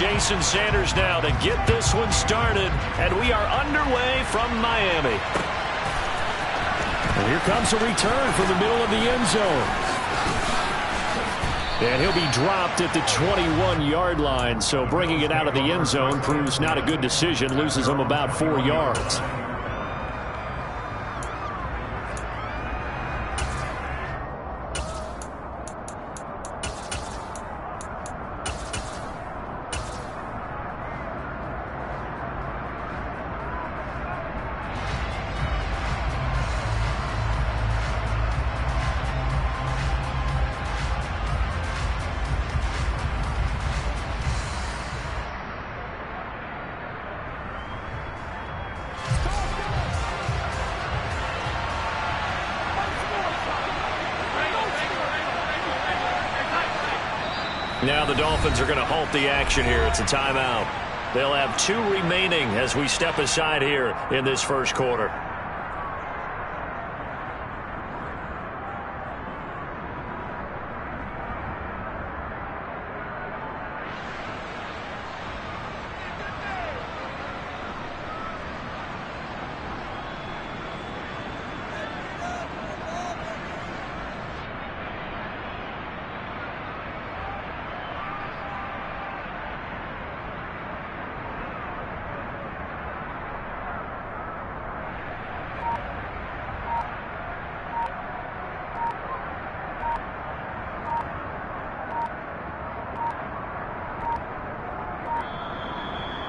Jason Sanders now to get this one started, and we are underway from Miami. And here comes a return from the middle of the end zone. And he'll be dropped at the 21-yard line, so bringing it out of the end zone proves not a good decision, loses him about 4 yards. Now the Dolphins are going to halt the action here. It's a timeout. They'll have 2 remaining as we step aside here in this first quarter.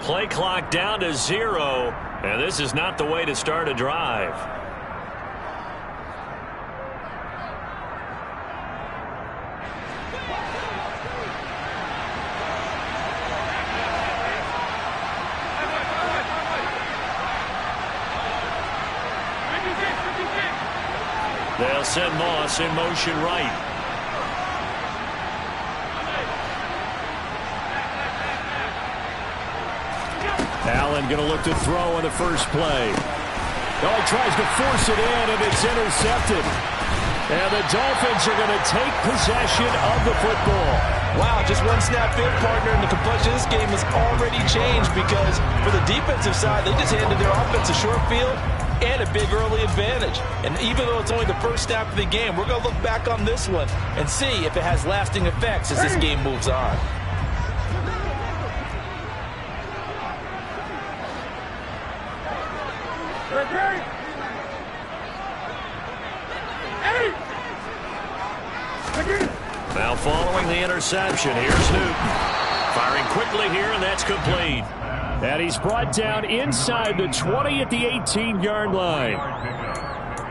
Play clock down to 0, and this is not the way to start a drive. They'll send Moss in motion right. Allen going to look to throw on the first play. Oh, he tries to force it in, and it's intercepted. And the Dolphins are going to take possession of the football. Wow, just one snap in, partner, and the complexion of this game has already changed because for the defensive side, they just handed their offense a short field and a big early advantage. And even though it's only the first snap of the game, we're going to look back on this one and see if it has lasting effects as this game moves on. Now following the interception, here's Newton. Firing quickly here, and that's complete. And he's brought down inside the 20 at the 18-yard line.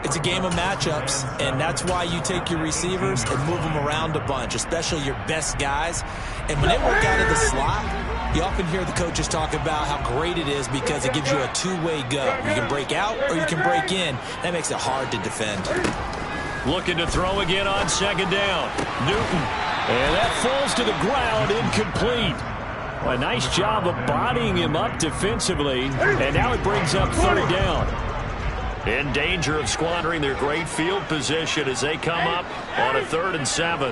It's a game of matchups, and that's why you take your receivers and move them around a bunch, especially your best guys. And when they work out of the slot, you often hear the coaches talk about how great it is because it gives you a two-way go. You can break out or you can break in. That makes it hard to defend. Looking to throw again on second down. Newton. And that falls to the ground, incomplete. A nice job of bodying him up defensively. And now it brings up third down. In danger of squandering their great field position as they come up on a 3rd and 7.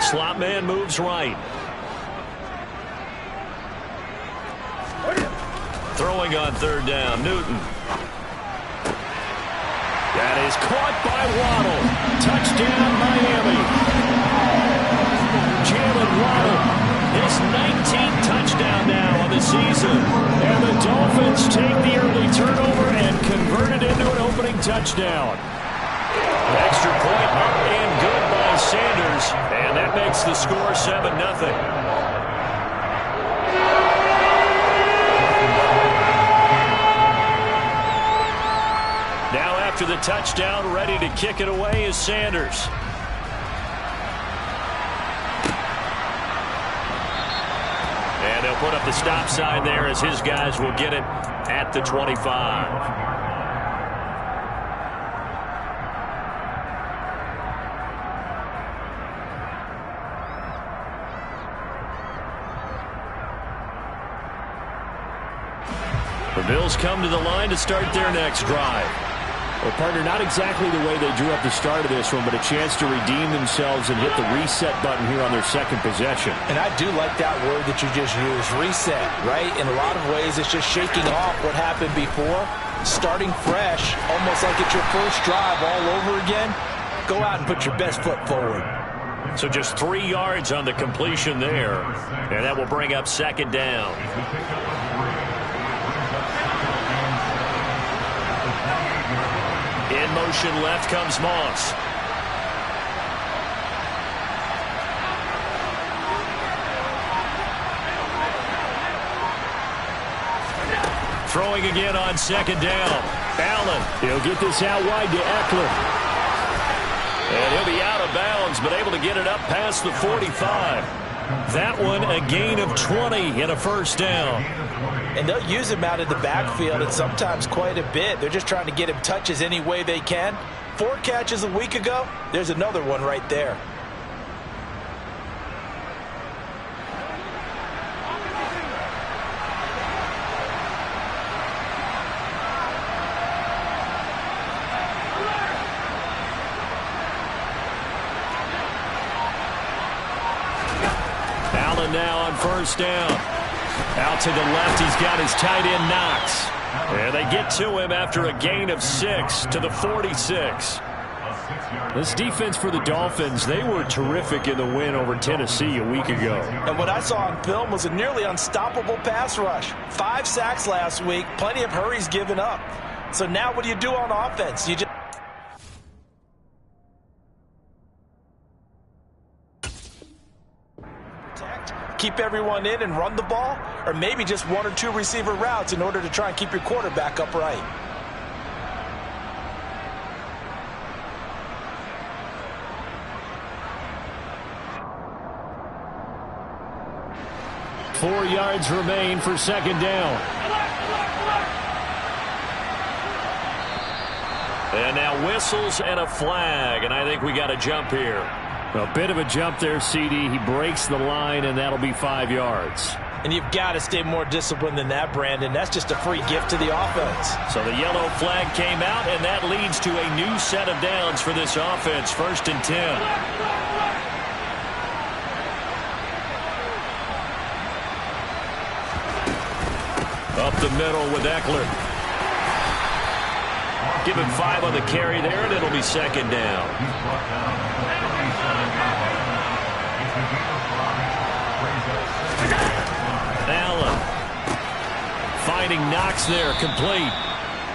Slot man moves right. Throwing on 3rd down, Newton. That is caught by Waddle. Touchdown, Miami. Jalen Waddle, his 19th touchdown now on the season. And the Dolphins take the early turnover and convert it into an opening touchdown. Extra point up and good by Sanders. And that makes the score 7-0. Now after the touchdown, ready to kick it away is Sanders. And they'll put up the stop sign there as his guys will get it at the 25. The Bills come to the line to start their next drive. Well, partner, not exactly the way they drew up the start of this one, but a chance to redeem themselves and hit the reset button here on their second possession. And I do like that word that you just used, reset, right? In a lot of ways, it's just shaking off what happened before, starting fresh, almost like it's your first drive all over again. Go out and put your best foot forward. So just 3 yards on the completion there, and that will bring up second down. In motion left comes Moss. Throwing again on second down. Allen. He'll get this out wide to Eckler. And he'll be out of bounds, but able to get it up past the 45. That one a gain of 20 and a first down. And they'll use him out of the backfield, and sometimes quite a bit. They're just trying to get him touches any way they can. 4 catches a week ago. There's another one right there. Allen now on first down. Out to the left, he's got his tight end Knox. And they get to him after a gain of 6 to the 46. This defense for the Dolphins, they were terrific in the win over Tennessee a week ago. And what I saw on film was a nearly unstoppable pass rush. 5 sacks last week, plenty of hurries given up. So now what do you do on offense? You just keep everyone in and run the ball, or maybe just 1 or 2 receiver routes in order to try and keep your quarterback upright. Four yards remain for second down. And now whistles and a flag, and I think we got a jump here. A bit of a jump there, CD. He breaks the line, and that'll be 5 yards. And you've got to stay more disciplined than that, Brandon. That's just a free gift to the offense. So the yellow flag came out, and that leads to a new set of downs for this offense. 1st and 10. Up the middle with Eckler. Give him 5 on the carry there, and it'll be second down. Allen finding Knox there, complete.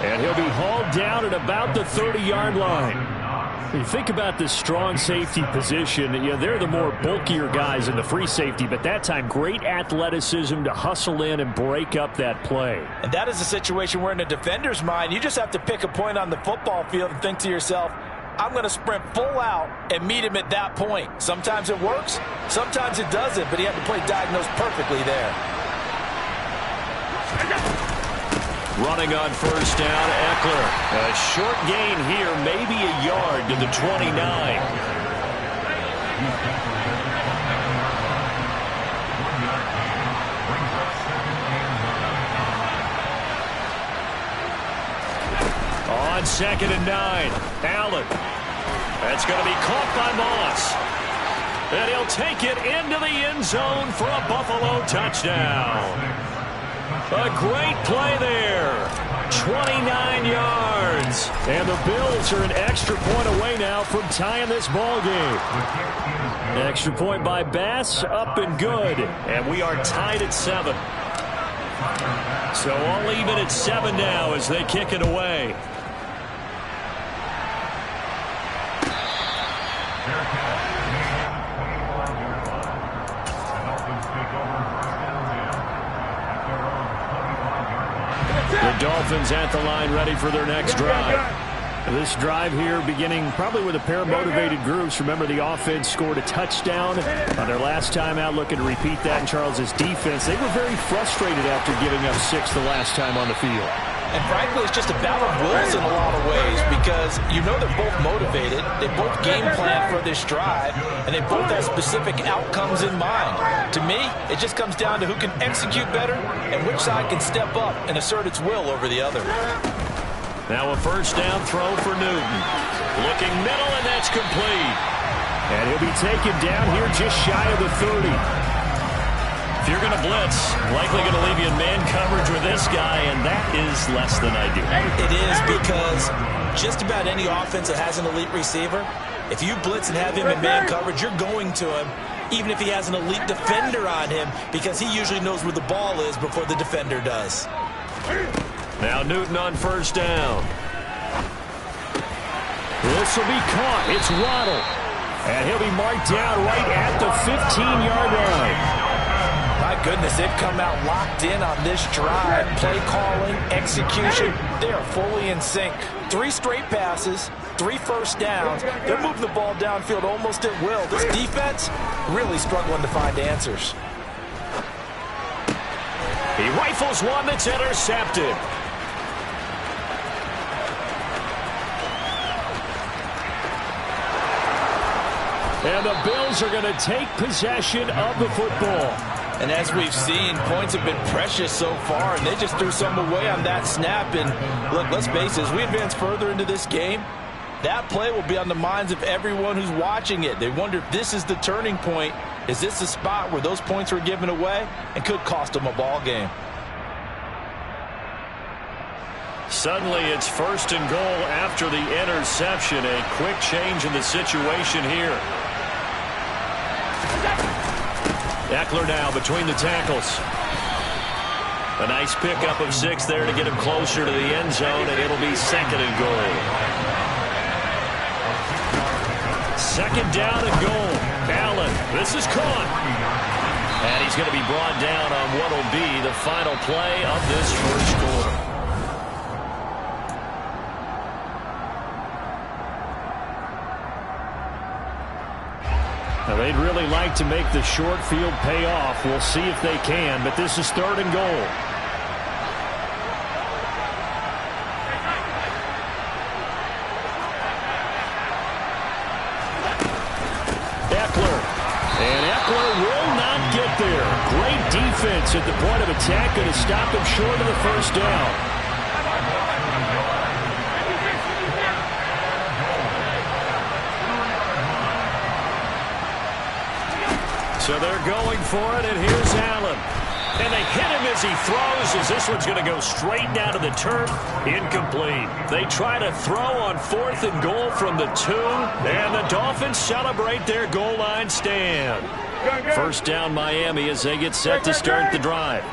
And he'll be hauled down at about the 30-yard line. You think about this strong safety position, they're the more bulkier guys in the free safety, but that time great athleticism to hustle in and break up that play. And that is a situation where in a defender's mind, you just have to pick a point on the football field and think to yourself, I'm going to sprint full out and meet him at that point. Sometimes it works, sometimes it doesn't, but he had to play diagnosed perfectly there. Running on first down, Eckler. A short gain here, maybe a yard to the 29. On 2nd and 9, Allen. That's going to be caught by Moss. And he'll take it into the end zone for a Buffalo touchdown. A great play there. 29 yards. And the Bills are an extra point away now from tying this ball game. Extra point by Bass, up and good. And we are tied at 7. So all even at 7 now as they kick it away. The Dolphins at the line, ready for their next drive. This drive here beginning probably with a pair of motivated groups. Remember, the offense scored a touchdown on their last time out, looking to repeat that in Charles's defense. They were very frustrated after giving up 6 the last time on the field. And frankly, it's just a battle of wills in a lot of ways because you know they're both motivated. They both game plan for this drive, and they both have specific outcomes in mind. To me, it just comes down to who can execute better and which side can step up and assert its will over the other. Now a first down throw for Newton. Looking middle, and that's complete. And he'll be taken down here just shy of the 30. If you're going to blitz, likely going to leave you in man coverage with this guy, and that is less than ideal. It is, because just about any offense that has an elite receiver, if you blitz and have him in man coverage, you're going to him, even if he has an elite defender on him, because he usually knows where the ball is before the defender does. Now Newton on first down. This will be caught. It's Waddle. And he'll be marked down right at the 15-yard line. My goodness, they've come out locked in on this drive. Play calling, execution, they are fully in sync. 3 straight passes, 3 first downs. They're moving the ball downfield almost at will. This defense really struggling to find answers. He rifles one that's intercepted. And the Bills are going to take possession of the football. And as we've seen, points have been precious so far, and they just threw some away on that snap. And look, let's face it, as we advance further into this game, that play will be on the minds of everyone who's watching it. They wonder if this is the turning point. Is this the spot where those points were given away and could cost them a ball game? Suddenly it's first and goal after the interception. A quick change in the situation here. Eckler now between the tackles. A nice pickup of 6 there to get him closer to the end zone, and it'll be second and goal. Second down and goal. Allen, this is caught. And he's going to be brought down on what will be the final play of this first quarter. Now, they'd really like to make the short field pay off. We'll see if they can, but this is third and goal. Eckler. And Eckler will not get there. Great defense at the point of attack, going to stop him short of the first down. So they're going for it, and here's Allen. And they hit him as he throws, as this one's going to go straight down to the turf. Incomplete. They try to throw on 4th and goal from the 2, and the Dolphins celebrate their goal line stand. First down Miami as they get set to start the drive.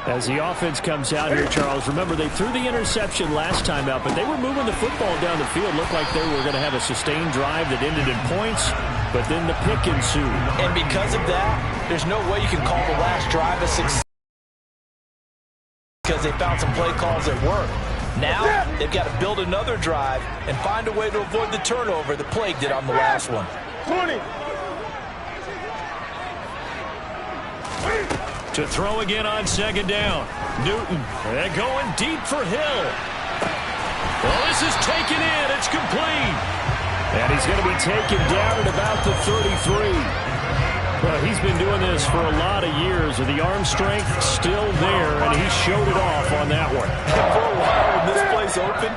As the offense comes out here, Charles, remember they threw the interception last time out, but they were moving the football down the field. Looked like they were going to have a sustained drive that ended in points, but then the pick ensued. And because of that, there's no way you can call the last drive a success because they found some play calls that work. Now they've got to build another drive and find a way to avoid the turnover that Plague did on the last one. 20. To throw again on second down. Newton, they're going deep for Hill. Well, this is taken in. It's complete. And he's going to be taken down at about the 33. Well, he's been doing this for a lot of years, with the arm strength still there, and he showed it off on that one. For a while when this place opened,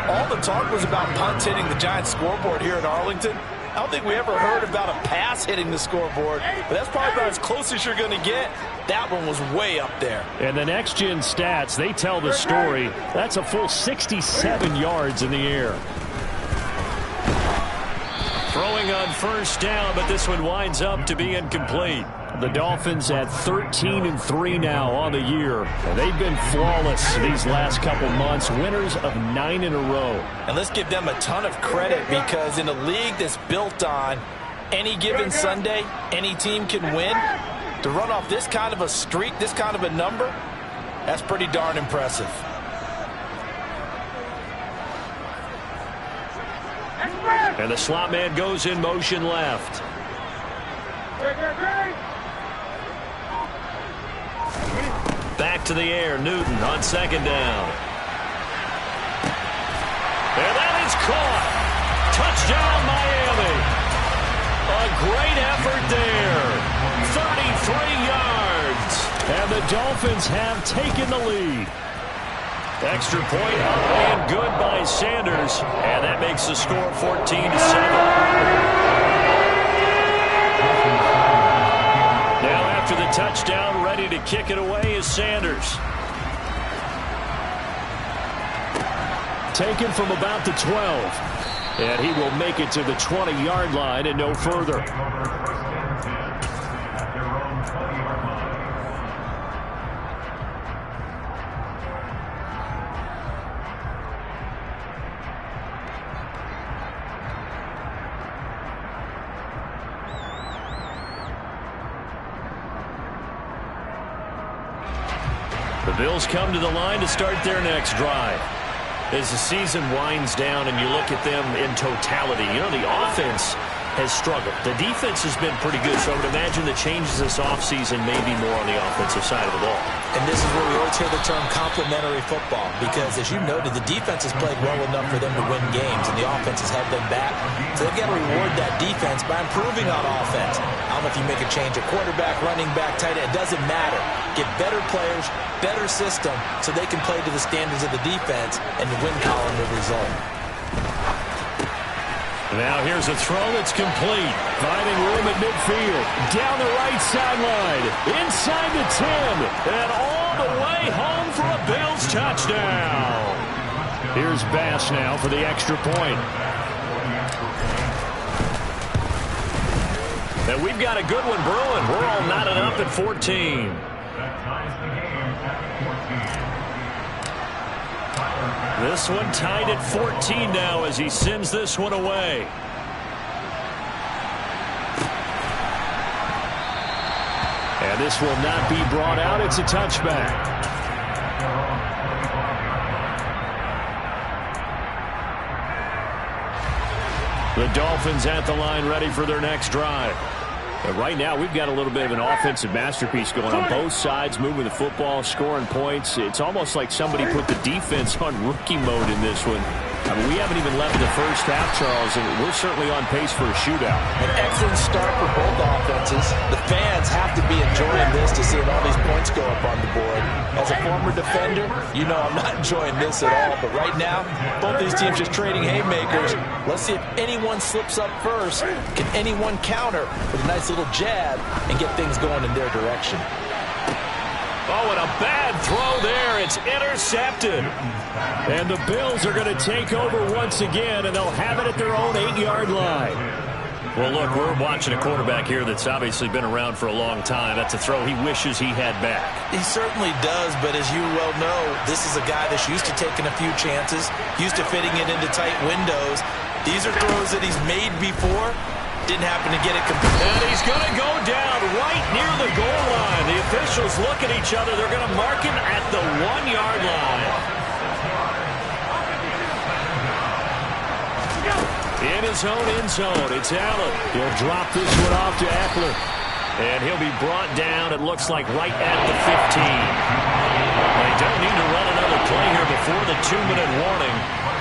all the talk was about punts hitting the Giants scoreboard here in Arlington. I don't think we ever heard about a pass hitting the scoreboard, but that's probably about as close as you're going to get. That one was way up there. And the next-gen stats, they tell the story. That's a full 67 yards in the air. Throwing on first down, but this one winds up to be incomplete. The Dolphins at 13-3 now on the year. And they've been flawless these last couple months, winners of 9 in a row. And let's give them a ton of credit, because in a league that's built on any given Sunday, any team can win. To run off this kind of a streak, this kind of a number, that's pretty darn impressive. And the slot man goes in motion left. Back to the air, Newton on second down. And that is caught. Touchdown, Miami. A great effort there. 33 yards. And the Dolphins have taken the lead. Extra point up and good by Sanders. And that makes the score 14-7. Now after the touchdown, ready to kick it away is Sanders. Taken from about the 12. And he will make it to the 20-yard line and no further. The Bills come to the line to start their next drive. As the season winds down and you look at them in totality, you know, the offense has struggled. The defense has been pretty good, so I would imagine the changes this offseason may be more on the offensive side of the ball. And this is where we always hear the term complementary football, because as you noted, the defense has played well enough for them to win games, and the offense has held them back. So they've got to reward that defense by improving on offense. I don't know if you make a change at quarterback, running back, tight end, it doesn't matter. Get better players, better system, so they can play to the standards of the defense, and the win column will result. Now here's a throw that's complete. Finding room at midfield. Down the right sideline. Inside the 10. And all the way home for a Bills touchdown. Here's Bass now for the extra point. And we've got a good one brewing. We're all knotted up at 14. This one tied at 14 now as he sends this one away. And this will not be brought out. It's a touchback. The Dolphins at the line ready for their next drive. And right now, we've got a little bit of an offensive masterpiece going on both sides, moving the football, scoring points. It's almost like somebody put the defense on rookie mode in this one. I mean, we haven't even left the first half, Charles, and we're certainly on pace for a shootout. An excellent start for both offenses. The fans have to be enjoying this to see all these points go up on the board. As a former defender, you know I'm not enjoying this at all. But right now, both these teams just trading haymakers. Let's see if anyone slips up first. Can anyone counter with a nice little jab and get things going in their direction? Oh, and a bad throw there. It's intercepted. And the Bills are going to take over once again, and they'll have it at their own 8-yard line. Well, look, we're watching a quarterback here that's obviously been around for a long time. That's a throw he wishes he had back. He certainly does, but as you well know, this is a guy that's used to taking a few chances, used to fitting it into tight windows. These are throws that he's made before. Didn't happen to get it complete. And he's going to go down right near the goal line. The officials look at each other. They're going to mark him at the 1-yard line. In his own end zone, it's Allen. He'll drop this one off to Eckler. And he'll be brought down, it looks like, right at the 15. They don't need to run another play here before the 2-minute warning.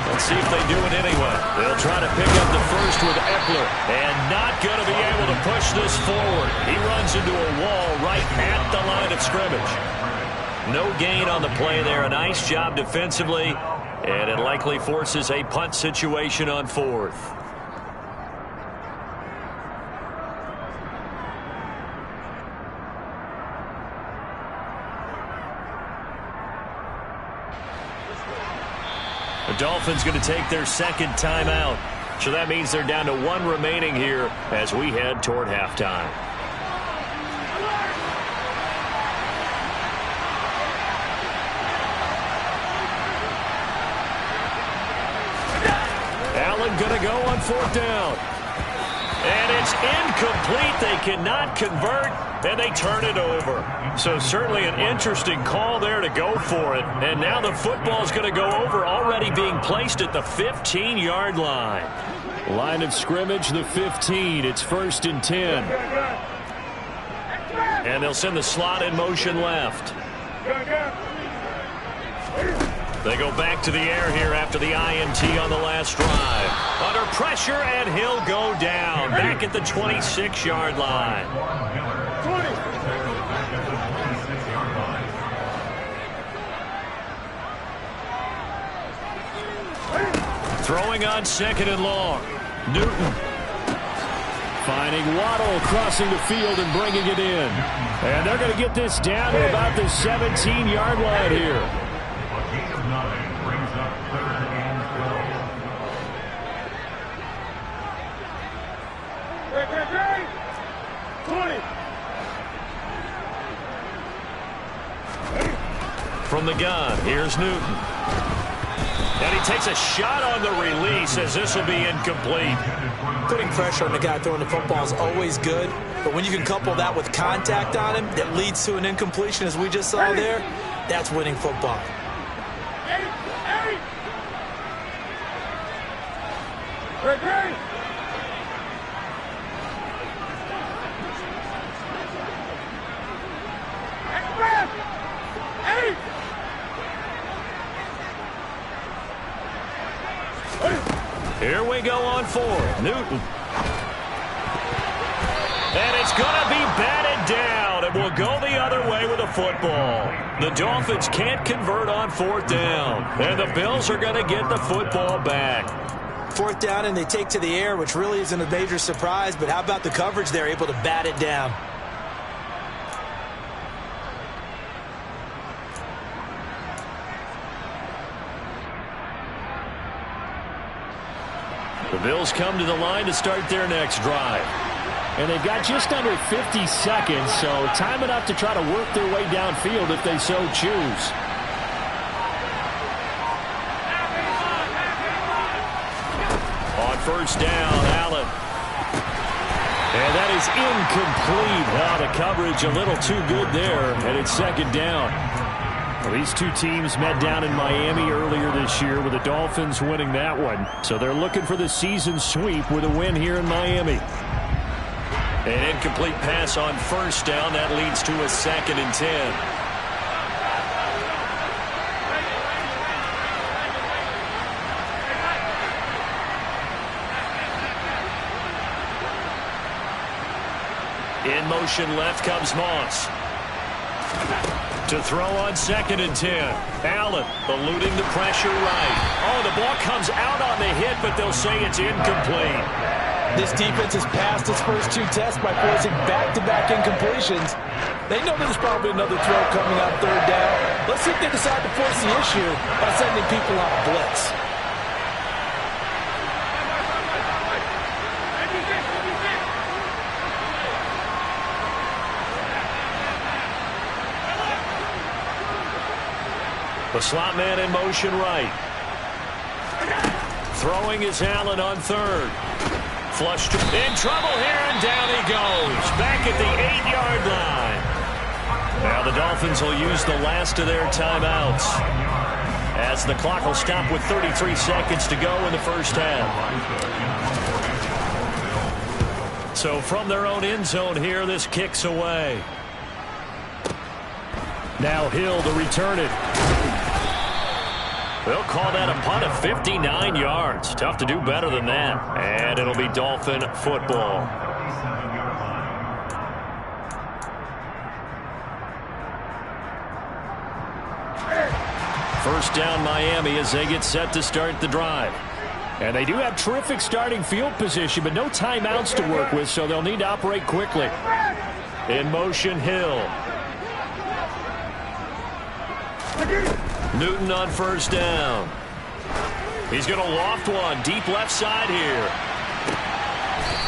Let's see if they do it anyway. They'll try to pick up the first with Eckler. And not going to be able to push this forward. He runs into a wall right at the line of scrimmage. No gain on the play there. A nice job defensively. And it likely forces a punt situation on 4th. The Dolphins going to take their second timeout. So that means they're down to 1 remaining here as we head toward halftime. Allen going to go on 4th down. And it's incomplete. They cannot convert, and they turn it over. So certainly an interesting call there to go for it. And now the football is going to go over, already being placed at the 15-yard line. Line of scrimmage, the 15. It's 1st and 10. And they'll send the slot in motion left. They go back to the air here after the INT on the last drive. Under pressure, and he'll go down. Back at the 26-yard line. Throwing on 2nd and long. Newton. Finding Waddle crossing the field and bringing it in. And they're going to get this down to about the 17-yard line here. Brings up 3rd and 20. From the gun, here's Newton. And he takes a shot on the release as this will be incomplete. Putting pressure on the guy throwing the football is always good, but when you can couple that with contact on him that leads to an incompletion, as we just saw there, that's winning football. Here we go on 4th. Newton. And it's going to be batted down, and will go the other way with the football. The Dolphins can't convert on 4th down, and the Bills are going to get the football back. 4th down, and they take to the air, which really isn't a major surprise, but how about the coverage? They're able to bat it down. The Bills come to the line to start their next drive. And they've got just under 50 seconds, so time enough to try to work their way downfield if they so choose. On 1st down, Allen. And that is incomplete. Well, the coverage a little too good there, and it's 2nd down. Well, these two teams met down in Miami earlier this year with the Dolphins winning that one. So they're looking for the season sweep with a win here in Miami. An incomplete pass on 1st down. That leads to a 2nd and 10. In motion left comes Moss. To throw on 2nd and 10. Allen eluding the pressure right. Oh, the ball comes out on the hit, but they'll say it's incomplete. This defense has passed its first 2 tests by forcing back-to-back incompletions. They know there's probably another throw coming on 3rd down. Let's see if they decide to force the issue by sending people on a blitz. The slot man in motion right. Throwing is Allen on 3rd. Flushed in trouble here, and down he goes. Back at the 8-yard line. Now the Dolphins will use the last of their timeouts, as the clock will stop with 33 seconds to go in the 1st half. So from their own end zone here, this kicks away. Now Hill to return it. They'll call that a punt of 59 yards. Tough to do better than that. And it'll be Dolphin football. First down Miami as they get set to start the drive. And they do have terrific starting field position, but no timeouts to work with, so they'll need to operate quickly. In motion, Hill. Newton on 1st down. He's going to loft one deep left side here.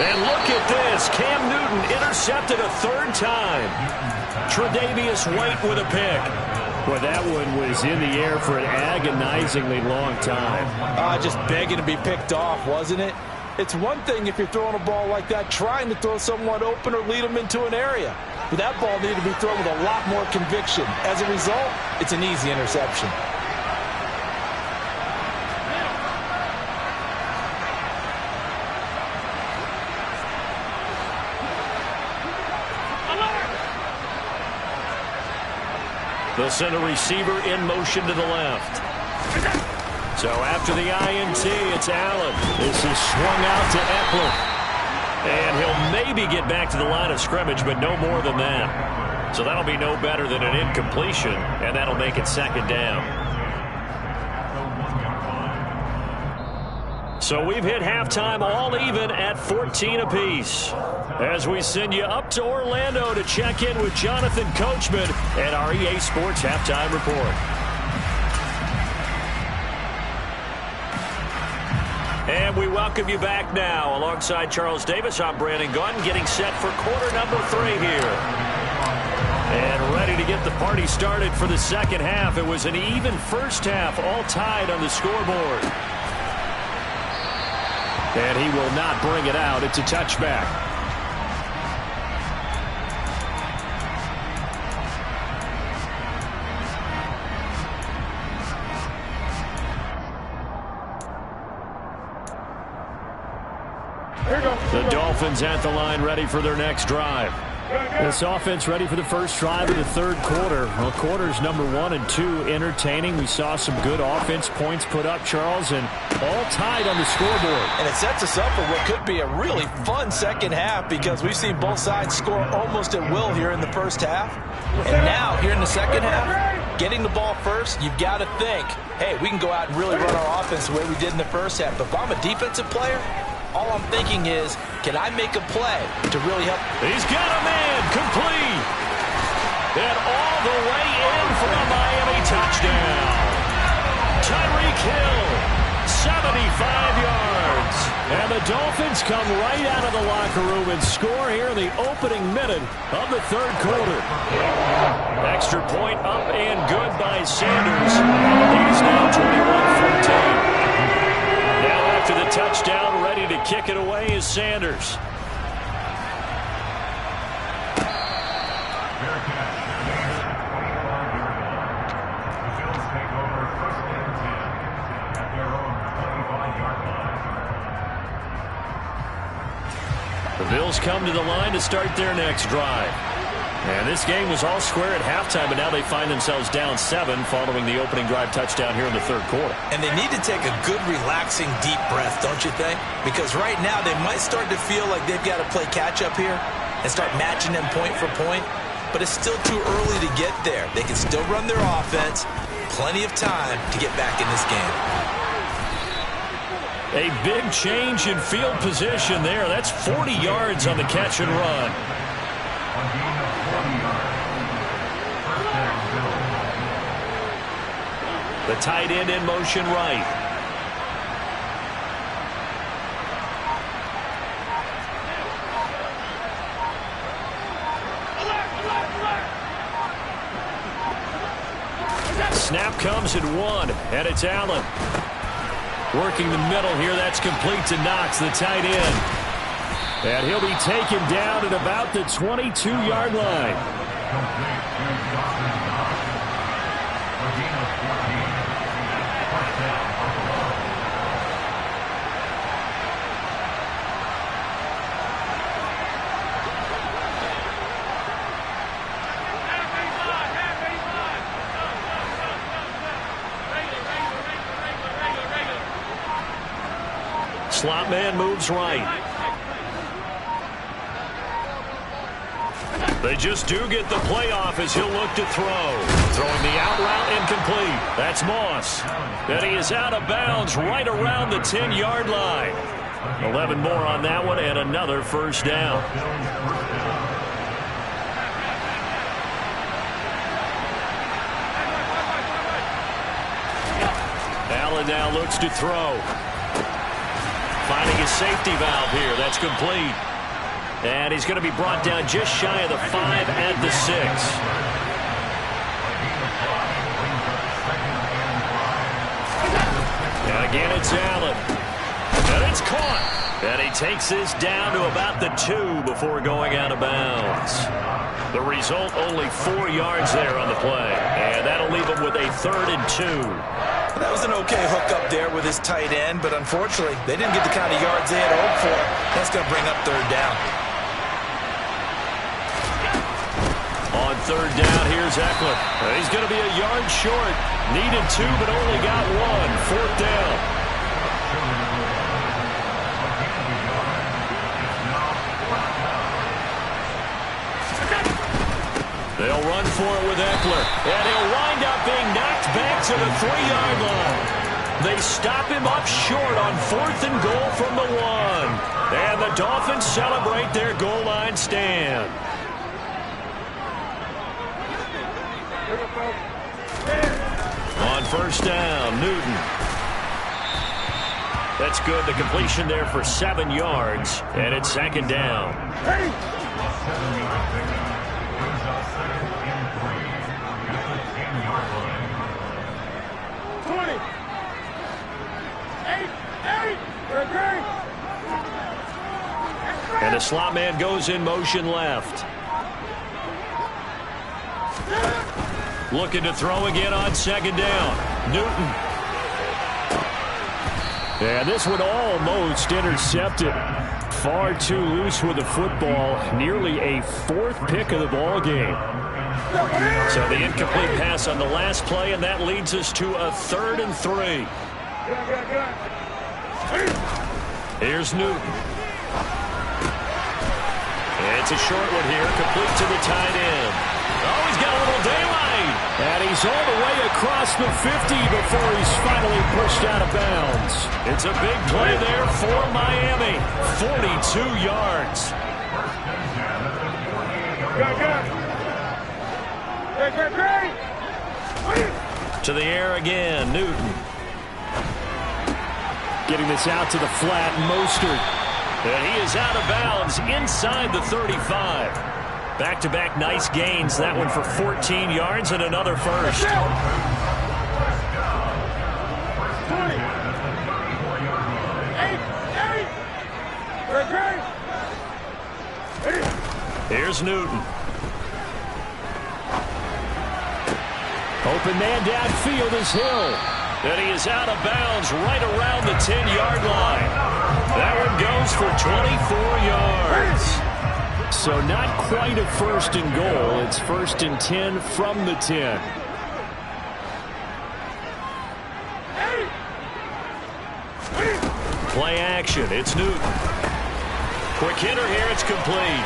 And look at this. Cam Newton intercepted a 3rd time. Tre'Davious White with a pick. Well, that one was in the air for an agonizingly long time. Just begging to be picked off, wasn't it? It's one thing if you're throwing a ball like that, trying to throw someone open or lead them into an area. But that ball needed to be thrown with a lot more conviction. As a result, it's an easy interception. They'll send a receiver in motion to the left. So after the INT, it's Allen. This is swung out to Eckler. And he'll maybe get back to the line of scrimmage, but no more than that. So that'll be no better than an incompletion, and that'll make it 2nd down. So we've hit halftime all even at 14 apiece. As we send you up to Orlando to check in with Jonathan Coachman and our EA Sports Halftime Report. And we welcome you back now. Alongside Charles Davis, I'm Brandon Gaudin, getting set for quarter number 3 here. And ready to get the party started for the second half. It was an even first half, all tied on the scoreboard. And he will not bring it out. It's a touchback. The Dolphins at the line, ready for their next drive. This offense ready for the first drive of the third quarter. Well, quarters number 1 and 2 entertaining. We saw some good offense points put up, Charles, and all tied on the scoreboard. And it sets us up for what could be a really fun second half because we've seen both sides score almost at will here in the first half. And now, here in the second half, getting the ball first, you've got to think, hey, we can go out and really run our offense the way we did in the first half. But if I'm a defensive player, all I'm thinking is, can I make a play to really help? He's got a man complete. And all the way in for a Miami touchdown. Tyreek Hill, 75 yards. And the Dolphins come right out of the locker room and score here in the opening minute of the third quarter. Extra point up and good by Sanders. He's now 21-14. Now after the touchdown, ready to kick it away is Sanders. The Bills come to the line to start their next drive. And this game was all square at halftime, but now they find themselves down 7 following the opening drive touchdown here in the third quarter. And they need to take a good, relaxing, deep breath, don't you think? Because right now they might start to feel like they've got to play catch-up here and start matching them point for point. But it's still too early to get there. They can still run their offense. Plenty of time to get back in this game. A big change in field position there. That's 40 yards on the catch and run. The tight end in motion right. Snap comes at 1, and it's Allen. Working the middle here, that's complete to Knox, the tight end. And he'll be taken down at about the 22-yard line. Slot man moves right. They just do get the playoff as he'll look to throw. Throwing the out route incomplete. That's Moss. And he is out of bounds right around the 10-yard line. 11 more on that one and another first down. Allen now looks to throw. Finding his safety valve here. That's complete. And he's going to be brought down just shy of the 5 at the 6. And again, it's Allen. And it's caught. And he takes this down to about the 2 before going out of bounds. The result, only 4 yards there on the play. And that'll leave him with a 3rd and 2. That was an okay hookup there with his tight end, but unfortunately, they didn't get the kind of yards they had hoped for. That's going to bring up 3rd down. On 3rd down, here's Eckler. He's going to be a yard short. Needed 2, but only got 1. 4th down. They'll run for it with Eckler. And he'll wind up being knocked back to the 3-yard line. They stop him up short on 4th and goal from the 1. And the Dolphins celebrate their goal line stand. On 1st down, Newton. That's good. The completion there for 7 yards. And it's 2nd down. And the slot man goes in motion left. Looking to throw again on 2nd down. Newton. And this one almost intercepted. Far too loose with the football. Nearly a 4th pick of the ball game. So the incomplete pass on the last play, and that leads us to a 3rd and 3. Here's Newton. It's a short one here, complete to the tight end. Oh, he's got a little daylight. And he's all the way across the 50 before he's finally pushed out of bounds. It's a big play there for Miami. 42 yards. To the air again, Newton. Getting this out to the flat, Mostert. And he is out of bounds inside the 35. Back-to-back nice gains. That one for 14 yards and another first. Here's Newton. Open man downfield is Hill. And he is out of bounds right around the 10-yard line. That one goes for 24 yards. So not quite a 1st and goal. It's 1st and 10 from the 10. Play action. It's Newton. Quick hitter here. It's complete.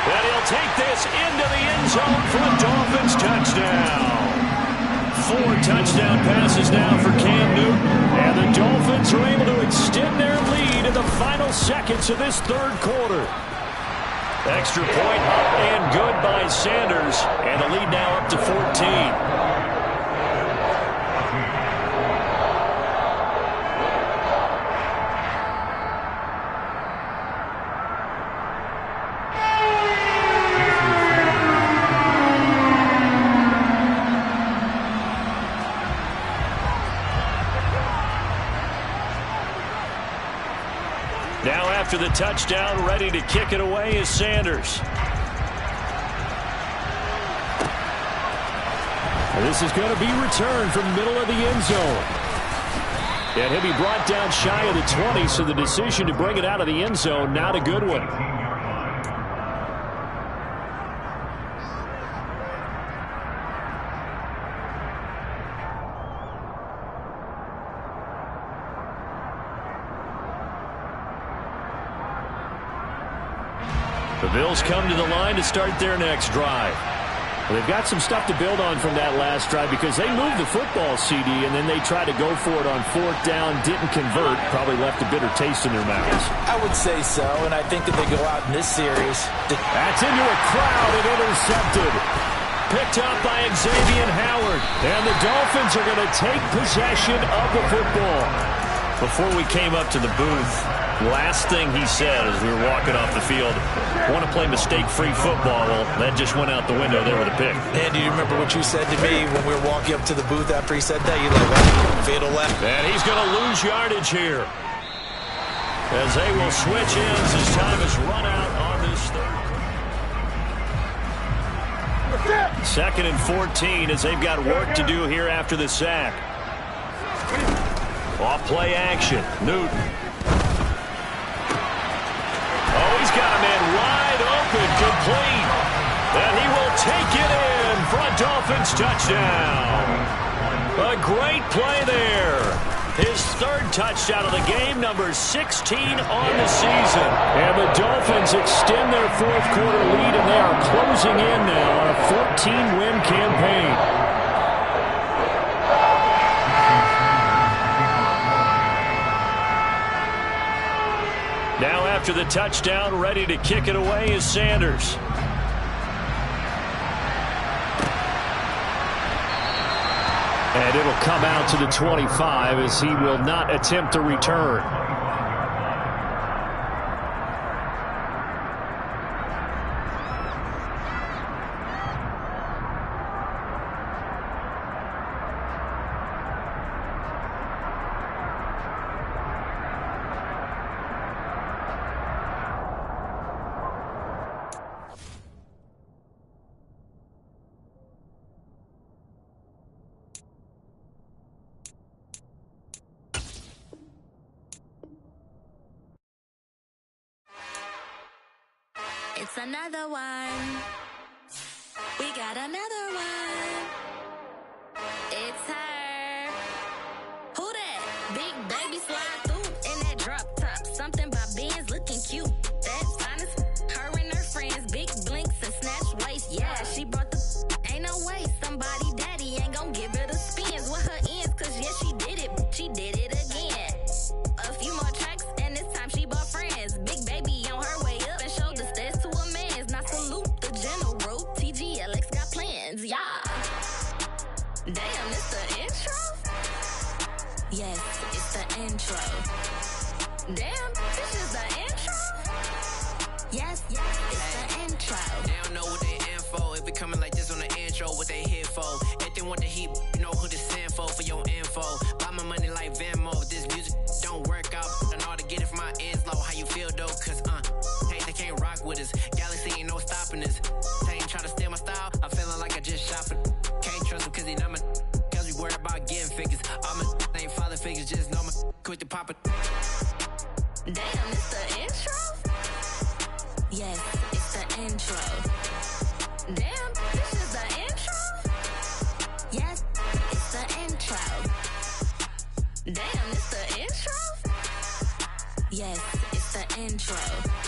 And he'll take this into the end zone for a Dolphins touchdown. 4 touchdown passes now for Cam Newton. And the Dolphins are able to extend their lead in the final seconds of this 3rd quarter. Extra point up and good by Sanders. And the lead now up to 14. Now after the touchdown, ready to kick it away is Sanders. And this is going to be returned from the middle of the end zone. And he'll be brought down shy of the 20, so the decision to bring it out of the end zone, not a good one. The Bills come to the line to start their next drive. Well, they've got some stuff to build on from that last drive because they moved the football, CD, and then they tried to go for it on 4th down, didn't convert, probably left a bitter taste in their mouths. I would say so, and I think that they go out in this series. That's into a crowd and intercepted. Picked up by Xavier Howard. And the Dolphins are going to take possession of the football. Before we came up to the booth, last thing he said as we were walking off the field, want to play mistake-free football. Well, that just went out the window there with a pick. And do you remember what you said to me when we were walking up to the booth after he said that? You're like, well, fatal left. And he's going to lose yardage here as they will switch ends as time is run out on this 3rd. 2nd and 14 as they've got work to do here after the sack. Off play action. Newton. Oh, he's got a man wide open, complete. And he will take it in for a Dolphins touchdown. A great play there. His 3rd touchdown of the game, number 16 on the season. And the Dolphins extend their 4th quarter lead, and they are closing in now on a 14-win campaign. after the touchdown. Ready to kick it away is Sanders. And it'll come out to the 25 as he will not attempt a return. It's another one. We got another one. It's her. Who that? Big baby slide through in that drop top. Something by Benz looking cute. That's honest. Her and her friends, big blinks and snatch waist. Yeah, she brought the ain't no way. Somebody daddy ain't gon' give her the spins with her ends. Cause yeah, she did it. She did it again. A few more tracks and this time she bought friends. Big baby on her way up and showed the stairs to a man's. Now salute the general. TGLX got plans, yeah. Damn, it's the intro? Yes, it's the intro. Damn, this is the intro? Yes, it's the intro. They don't know what they in for. If it coming like this on the intro, what they here for? If they want the heat, you know who to send for your info. Buy my money like Venmo. If this music don't work out, I know how to get it from my ends low. How you feel though? Cause hey, they can't rock with us. Galaxy ain't no stopping us. They ain't trying to steal my style. I'm feeling like I just shot for. Can't trust him cause he not my. Cause we worried about getting figures. All my ain't father figures, just know my quick to pop it. Damn, it's the intro? Yes, it's the intro. Damn, this is the intro? Yes, it's the intro. Damn, it's the intro? Yes, it's the intro.